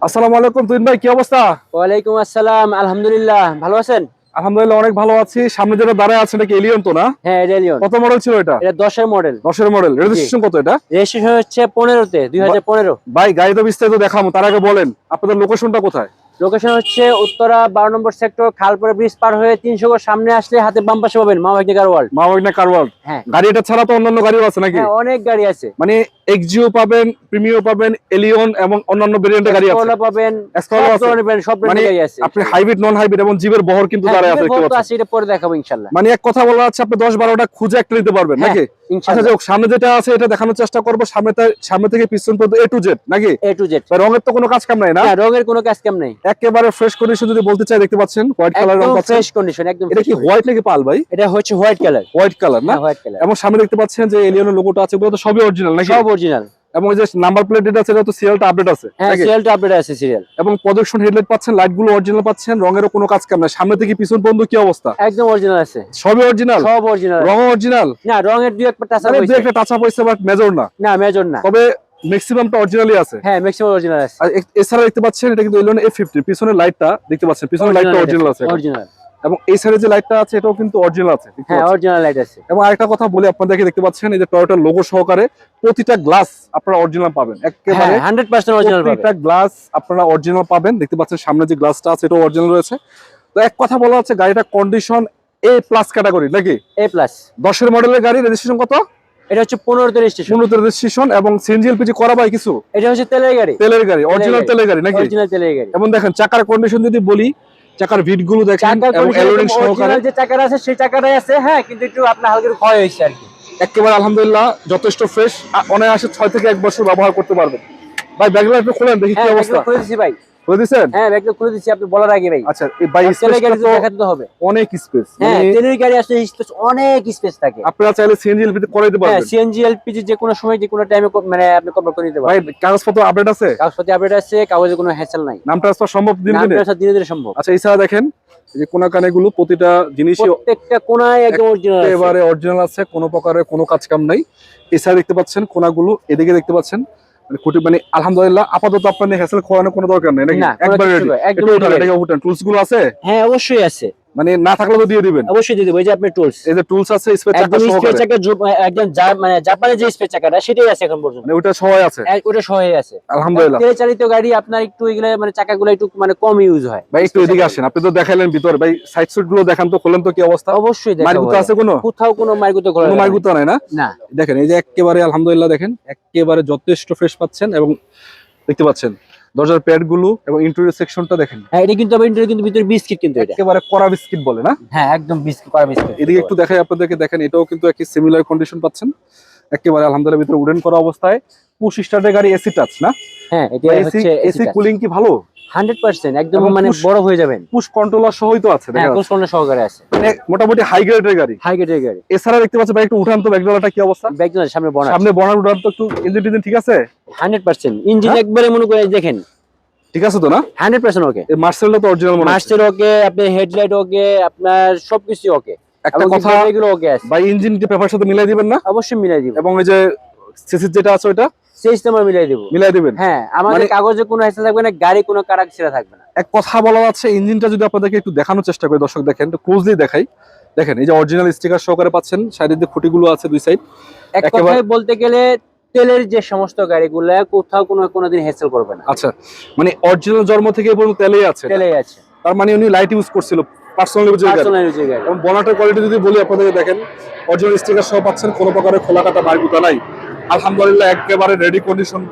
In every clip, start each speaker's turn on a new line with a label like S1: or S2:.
S1: আসসালামু আলাইকুম তুহিন ভাই, কি অবস্থা?
S2: ওয়ালাইকুম আসসালাম, আলহামদুলিল্লাহ। ভালো আছেন?
S1: আলহামদুলিল্লাহ অনেক ভালো আছি। সামনে যেটা দাঁড়ায় আছে নাকি এলিয়ন তো না?
S2: হ্যাঁ, রেলিয়ন।
S1: কত মডেল ছিল এটা?
S2: এটা 10 এর মডেল।
S1: 10 এর মডেল।
S2: জি।
S1: রেজিস্ট্রেশন কত এটা?
S2: রেজিস্ট্রেশন হচ্ছে 15 তে, 2015।
S1: ভাই গাড়ি তো বিস্তারিত দেখাবো, তার আগে বলেন আপনাদের লোকেশনটা কোথায়?
S2: লোকেশন হচ্ছে উত্তরা 12 নম্বর সেক্টর, খালপাড়া ব্রিজ পার হয়ে 300 গজ সামনে আসলে হাতে বাম পাশে পাবেন মা ভাগ্নে কার ওয়ার্ল্ড।
S1: মা ভাগ্নে কার ওয়ার্ল্ড।
S2: হ্যাঁ,
S1: গাড়ি এটা ছাড়া তো অন্যান্য গাড়িও আছে নাকি?
S2: হ্যাঁ, অনেক গাড়ি আছে।
S1: মানে এক্সিও পাবেন, প্রিমিও পাবেন, এলিয়ন এবং অন্যান্য ভেরিয়েন্টের গাড়ি আছে।
S2: এক্সপ্লোরার পাবেন,
S1: এক্সপ্লোরার আছে।
S2: সব
S1: মানে
S2: ব্র্যান্ডের গাড়ি আছে।
S1: আপনি হাইব্রিড নন হাইব্রিড এবং জিপের বহর কিন্তু দাঁড়ায় আছে দেখতে পাচ্ছেন।
S2: এটা পরে দেখাবো ইনশাআল্লাহ।
S1: মানে এক কথা বলা আছে আপনি 10-12টা খুঁজে একটা নিতে পারবেন নাকি? আচ্ছা
S2: ইনশাআল্লাহ।
S1: যাক, সামনে যেটা আছে এটা দেখানোর চেষ্টা করব। সামনে থেকে পিছন পর্যন্ত A to Z নাকি?
S2: A to Z।
S1: রঙের তো কোনো কাজ কাম নাই না?
S2: না, রঙের কোনো কাজ কাম নাই।
S1: একেবারে ফ্রেশ কন্ডিশন যদি বলতে চাই দেখতে পাচ্ছেন হোয়াইট কালার রং
S2: একদম
S1: পাচ্ছেন।
S2: ফ্রেশ কন্ডিশন, একদম।
S1: এটা কি হোয়াইট নাকি পাল ভাই?
S2: এটা হচ্ছে হোয়াইট কালার।
S1: হোয়াইট কালার না?
S2: হ্যাঁ, হোয়াইট কালার।
S1: এবং সামনে দেখতে পাচ্ছেন যে এলিয়নের লোগোটা আছে, ওগুলো তো সবই অরিজিনাল নাকি?
S2: সব অরিজিনাল।
S1: এবং এই যে নাম্বার প্লেট যেটা আছে এটা তো সিরিয়ালটা আপডেট আছে
S2: হ্যাঁ,
S1: নাকি?
S2: সিরিয়ালটা আপডেট আছে, সিরিয়াল।
S1: এবং প্রজেকশন হেডলাইট পাচ্ছেন, লাইট গুলো অরিজিনাল পাচ্ছেন, রঙেরও কোনো কাজ কাম নাই। সামনে থেকে পিছন পর্যন্ত কি অবস্থা?
S2: একদম অরিজিনাল আছে।
S1: সবই অরিজিনাল।
S2: সব অরিজিনাল।
S1: রঙও অরিজিনাল।
S2: না, রঙের দুই একটা টাচ আপ
S1: মানে
S2: হইছে।
S1: দুই একটা টাচ আপ হইছে বাট মেজর না।
S2: না, মেজর না।
S1: তবে ম্যাক্সিমামটা অরিজিনালি আছে।
S2: হ্যাঁ, ম্যাক্সিমাম অরিজিনাল আছে।
S1: আর এছাড়া দেখতে পাচ্ছেন এটা কিন্তু এলিয়ন A50 পিছনের লাইটটা দেখতে পাচ্ছেন, পিছনের লাইটটা অরিজিনাল আছে
S2: অরিজিনাল।
S1: এবং এই সাইডে যে লাইটটা আছে এটাও কিন্তু অরিজিনাল আছে দেখতে
S2: হ্যাঁ,
S1: পাচ্ছেন।
S2: অরিজিনাল লাইট আছে।
S1: এবং আরেকটা কথা বলি আপনাদেরকে, দেখতে পাচ্ছেন এই যে টয়োটার লোগো সহকারে প্রতিটা গ্লাস আপনারা অরিজিনাল পাবেন একেবারে।
S2: হ্যাঁ, 100% অরিজিনাল পাবেন।
S1: প্রতিটা গ্লাস আপনারা অরিজিনাল পাবেন। দেখতে পাচ্ছেন সামনে যে গ্লাসটা আছে এটাও অরিজিনাল রয়েছে। তো এক কথা বলা হচ্ছে গাড়িটা কন্ডিশন A+ ক্যাটাগরি নাকি?
S2: A+।
S1: 10 এর মডেলের গাড়ি। রেজিস্ট্রেশন কত?
S2: এটা হচ্ছে 15 তে রেজিস্ট্রেশন।
S1: 15 রেজিস্ট্রেশন এবং সিএনজি এলপিজি করা ভাই কিছু?
S2: এটা হচ্ছে তেলের গাড়ি।
S1: তেলের গাড়ি, অরিজিনাল তেলের গাড়ি নাকি?
S2: অরিজিনাল তেলের গাড়ি।
S1: এবং দেখেন চাকার কন্ডিশন যদি বলি, চাকার ভিট গুলো দেখেন এবং এলোরিং সহকারে
S2: যে চাকাটা আছে সেই চাকাটাই আছে। হ্যাঁ, কিন্তু একটু আপনার হালকা ক্ষয় হয়েছে আর কি।
S1: একেবারে আলহামদুলিল্লাহ যথেষ্ট ফ্রেশ। অনায়াসে 6 থেকে 1 বছর ব্যবহার করতে পারবেন। ভাই ব্যাগগুলো একটু খুলেন দেখি কি
S2: হ্যাঁ,
S1: অবস্থা।
S2: ব্যাগটা খুলে দিছি ভাই।
S1: খুলে দিছেন?
S2: হ্যাঁ, ব্যাগটা খুলে দিছি আপনি বলার আগে ভাই।
S1: আচ্ছা এই ভাই
S2: তেলের গাড়ি
S1: স্পেসটা
S2: তো
S1: তো
S2: দেখাতে হবে।
S1: অনেক স্পেস।
S2: হ্যাঁ,
S1: মানে
S2: তেলের গাড়ি আসলে স্পেস, অনেক স্পেস থাকে।
S1: আপনারা চাইলে সিএনজি এলপিজি করাইতে
S2: হ্যাঁ,
S1: পারবেন।
S2: সিএনজি এলপিজি যে কোনো সময় যে কোনো টাইমে মানে আপনি কনভার্ট করে নিতে
S1: ভাই
S2: পারবেন।
S1: কাগজপত্র আপডেট আছে?
S2: কাগজপত্র আপডেট আছে, কাগজে কোনো হ্যাসেল নাই।
S1: নাম ট্রান্সফার সম্ভব দিন দিনে?
S2: দিনে দিনে সম্ভব।
S1: আচ্ছা এছাড়া দেখেন এই যে কোনা কানে গুলো প্রতিটা জিনিসই
S2: প্রত্যেকটা কোনায় একদম অরিজিনাল আছে।
S1: একেবারে অরিজিনাল আছে, কোনো প্রকারের কোনো কাজ কাম নাই। এছাড়া দেখতে পাচ্ছেন কোনাগুলো, এদিকে দেখতে পাচ্ছেন মানে খুঁটি, মানে আলহামদুলিল্লাহ আপাতত আপনাদের হ্যাসেল খোয়ানোর কোনো দরকার নেই নাকি?
S2: না, কোনো
S1: একবার
S2: কিছু
S1: রেডি।
S2: নয়, একদম
S1: একটু উঠান,
S2: ready।
S1: এটাকে উঠান। টুলস গুলো আছে?
S2: হ্যাঁ, অবশ্যই আছে।
S1: মানে না থাকলে তো দিয়ে দিবেন।
S2: অবশ্যই দিয়ে দেব। এই যে আপনার টুলস,
S1: এই যে টুলস আছে, স্পেয়ার চাকা
S2: একদম স্পেয়ার
S1: সহকারে।
S2: চাকা, একদম মানে জাপানের যে স্পেয়ার চাকাটা সেটাই আছে এখন পর্যন্ত।
S1: মানে ওটা সবাই আছে
S2: ওটা সহায় আছে।
S1: আলহামদুলিল্লাহ।
S2: তেল চালিত গাড়ি আপনার একটু এগুলা মানে চাকাগুলো একটু মানে কম ইউজ হয়।
S1: ভাই একটু এদিকে আসেন, আপনি তো দেখাইলেন ভিতরে, ভাই সাইড সুট গুলো দেখান তো, খোলেন তো কি অবস্থা।
S2: অবশ্যই দেখাবো।
S1: মারগুতো আছে কোনো?
S2: কোথাও কোনো মারগুতো
S1: কোনো মারগুতো নাই না?
S2: না।
S1: দেখেন এই যে একেবারে আলহামদুলিল্লাহ, দেখেন একেবারে যথেষ্ট ফ্রেশ পাচ্ছেন। এবং দেখতে পাচ্ছেন দরজার প্যাড গুলো এবং ইন্টেরিয়র সেকশনটা দেখেন।
S2: হ্যাঁ, এটা কিন্তু আবার ইন্টেরিয়র কিন্তু ভিতরে বিস্কিট কিন্তু এটা।
S1: একেবারে কড়া বিস্কিট বলে না?
S2: হ্যাঁ, একদম বিস্কিট করা বিস্কিট।
S1: এদিকে একটু দেখাই আপনাদেরকে, দেখেন এটাও কিন্তু একই সিমিলার কন্ডিশন পাচ্ছেন। একেবারে আলহামদুলিল্লাহ ভিতরে উডেন করা অবস্থায়। পুশ স্টার্টের গাড়ি, এসি টাচ না?
S2: হ্যাঁ, এটা হচ্ছে
S1: এসি কুলিং কি ভালো?
S2: 100% একদম
S1: এবং
S2: মানে
S1: push-
S2: বড় হয়ে যাবেন।
S1: পুশ কন্ট্রোলার সহই তো আছে
S2: হ্যাঁ,
S1: দেখেন।
S2: কোন সহকারে আছে।
S1: মানে মোটামুটি হাই গ্রেডের গাড়ি।
S2: হাই গেটের গাড়ি।
S1: এছাড়া দেখতে পাচ্ছেন ভাই একটু উঠান তো ব্যাকডোরটা কি অবস্থা?
S2: ব্যাকগ্রাউন্ড সামনে বনার।
S1: সামনে বনার উঠান তো, একটু ইঞ্জিন টিঞ্জিন ঠিক আছে?
S2: 100% ইঞ্জিন
S1: হ্যাঁ?
S2: একবারে মনে করে দেখেন
S1: ঠিক আছে তো না?
S2: 100% ওকে।
S1: এই মার্সেলটা তো অরিজিনাল মনে হচ্ছে।
S2: মাস্টার ওকে, আপনার হেডলাইট ওকে, আপনার সবকিছু ওকে।
S1: একটা কথা
S2: এগুলো ওকে আছে।
S1: ভাই, ইঞ্জিন কি পেপার সাথে মিলাই দিবেন না?
S2: অবশ্যই মিলাই দিব।
S1: এবং এই যে সিসির যেটা আছে ওটা
S2: সেই সিস্টেমে মিলাই দিব।
S1: মিলাই দিবেন।
S2: হ্যাঁ, আমাদের
S1: মানে-
S2: কাগজে কোনো হেসেল থাকবে না, গাড়ি কোনো কারাক ছেড়া থাকবে না।
S1: এক কথা বলা যাচ্ছে, ইঞ্জিনটা যদি আপনাদেরকে একটু দেখানোর চেষ্টা করি, দর্শক দেখেন একটু ক্লোজলি দেখাই। দেখেন এই যে অরিজিনাল স্টিকার সহকারে পাচ্ছেন, সাইডের যে খুঁটিগুলো আছে দুই সাইড।
S2: এক
S1: একেবারে-
S2: কথায় বলতে গেলে তেলের যে সমস্ত গাড়িগুলো কোথাও কোনোদিন হেসেল করবে না।
S1: আচ্ছা, মানে অরিজিনাল জন্ম থেকে এই পর্যন্ত তেলেই আছে।
S2: তেলেই আছে।
S1: তার মানে উনি লাইট ইউজ করছিল পার্সোনাল ইউজের গাড়ি।
S2: পার্সোনাল ইউজের গাড়ি।
S1: এবং বনাটের কোয়ালিটি যদি বলি আপনাদেরকে, দেখেন অরিজিনাল স্টিকার সহ পাচ্ছেন, কোনো প্রকারের খোলা কাটা মারগুতা নাই। আলহামদুলিল্লাহ একেবারে রেডি কন্ডিশন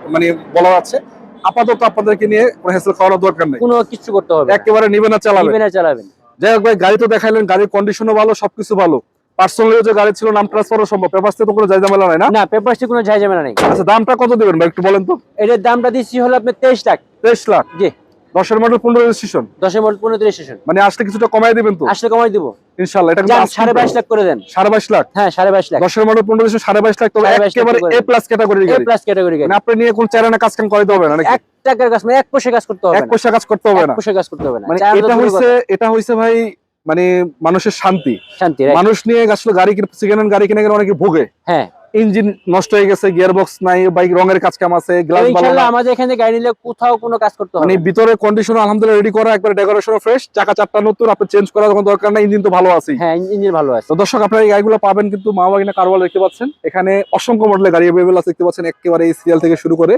S1: মানে বলা যাচ্ছে। আপাতত আপনাদেরকে নিয়ে কোনো হেসেল খাওয়ানোর দরকার নেই,
S2: কোনো কিছু করতে হবে না।
S1: একেবারে নিবেন না চালাবেন।
S2: নিবেন আর চালাবেন।
S1: যাই হোক ভাই, গাড়ি তো দেখাইলেন, গাড়ির কন্ডিশনও ভালো, সবকিছু ভালো। পার্সোনাল ইউজের গাড়ি ছিল, নাম ট্রান্সফারও সম্ভব, পেপারস তো কোনো জায়জামেলা নাই না?
S2: না, পেপারসে কোনো ঝামেলা নেই।
S1: আচ্ছা দামটা কত দিবেন ভাই একটু বলেন তো?
S2: এটার দামটা দিচ্ছি হলো আপনার 23 লাখ।
S1: 23 লাখ।
S2: জি।
S1: 10 এর মডেল 15 রেজিস্ট্রেশন।
S2: 10 এর মডেল 15 রেজিস্ট্রেশন।
S1: মানে আসলে কিছুটা কমাই দিবেন তো?
S2: আসলে কমাই দিব
S1: ইনশাআল্লাহ। এটা কিন্তু
S2: 22.5 লাখ করে দেন।
S1: 22.5 লাখ।
S2: হ্যাঁ, 22.5 লাখ।
S1: 10 এর মডেল 15 রেজিস্ট্রেশন 22.5 লাখ। তবে
S2: 22.5
S1: একেবারে
S2: লাখ
S1: A+ ক্যাটাগরির
S2: এ
S1: গাড়ি।
S2: প্লাস ক্যাটাগরি গাড়ি।
S1: মানে আপনি নিয়ে কোন চালানা কাজ কাম করে দিতে হবে না নাকি?
S2: 1 টাকার কাজ মানে 1 পয়সা কাজ করতে হবে
S1: এক
S2: না।
S1: পয়সা কাজ করতে হবে
S2: 1
S1: না।
S2: পয়সা কাজ করতে হবে না।
S1: মানে
S2: চার
S1: এটা
S2: হাজার
S1: হইছে, এটা হইছে ভাই মানে মানুষের শান্তি।
S2: শান্তি, right?
S1: মানুষ নিয়ে আসলে গাড়ি সেকেন্ড হ্যান্ড গাড়ি কিনে গেলে অনেকে ভোগে।
S2: হ্যাঁ,
S1: ইঞ্জিন নষ্ট হয়ে গেছে, গিয়ার বক্স নাই, বাইক রঙের কাজ কাম আছে, গ্লাস ভালো
S2: ইনশাআল্লাহ
S1: না,
S2: আমাদের এখানে গাড়ি নিলে কোথাও কোনো কাজ করতে হবে
S1: মানে
S2: না।
S1: ভিতরে কন্ডিশন আলহামদুলিল্লাহ রেডি করা, একবার ডেকোরেশন ফ্রেশ, চাকা চারটা নতুন, আপনি চেঞ্জ করার কোনো দরকার নাই, ইঞ্জিন তো ভালো আছে।
S2: হ্যাঁ, ইঞ্জিন ভালো আছে।
S1: তো দর্শক আপনারা এই গাড়িগুলো পাবেন কিন্তু মা বাগিনা কার ওয়ার্ল্ড দেখতে পাচ্ছেন, এখানে অসংখ্য মডেলের গাড়ি अवेलेबल আছে দেখতে পাচ্ছেন, একেবারে এই সিরিয়াল থেকে শুরু করে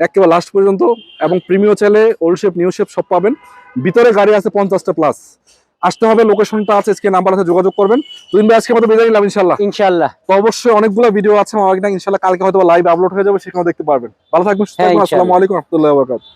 S1: একেবারে লাস্ট পর্যন্ত, এবং প্রিমিয়াম চাইলে ওল্ড শেপ নিউ শেপ সব পাবেন। ভিতরে গাড়ি আছে 50টা প্লাস। আসতে হবে, লোকেশনটা আছে, স্ক্রিনে নাম্বার আছে, যোগাযোগ করবেন। তুই ভাই আজকে মতো বিদায় নিলাম ইনশাআল্লাহ।
S2: ইনশাআল্লাহ।
S1: তো অবশ্যই অনেকগুলো ভিডিও আছে মা বাগিনা, ইনশাআল্লাহ কালকে হয়তো লাইভ আপলোড হয়ে যাবে, সেখানে দেখতে পারবেন। ভালো থাকবেন, সুস্থ
S2: হ্যাঁ,
S1: থাকবেন।
S2: ইনশাআল্লাহ।
S1: আসসালামু আলাইকুম ওয়া রাহমাতুল্লাহি ওয়া বারাকাতুহু।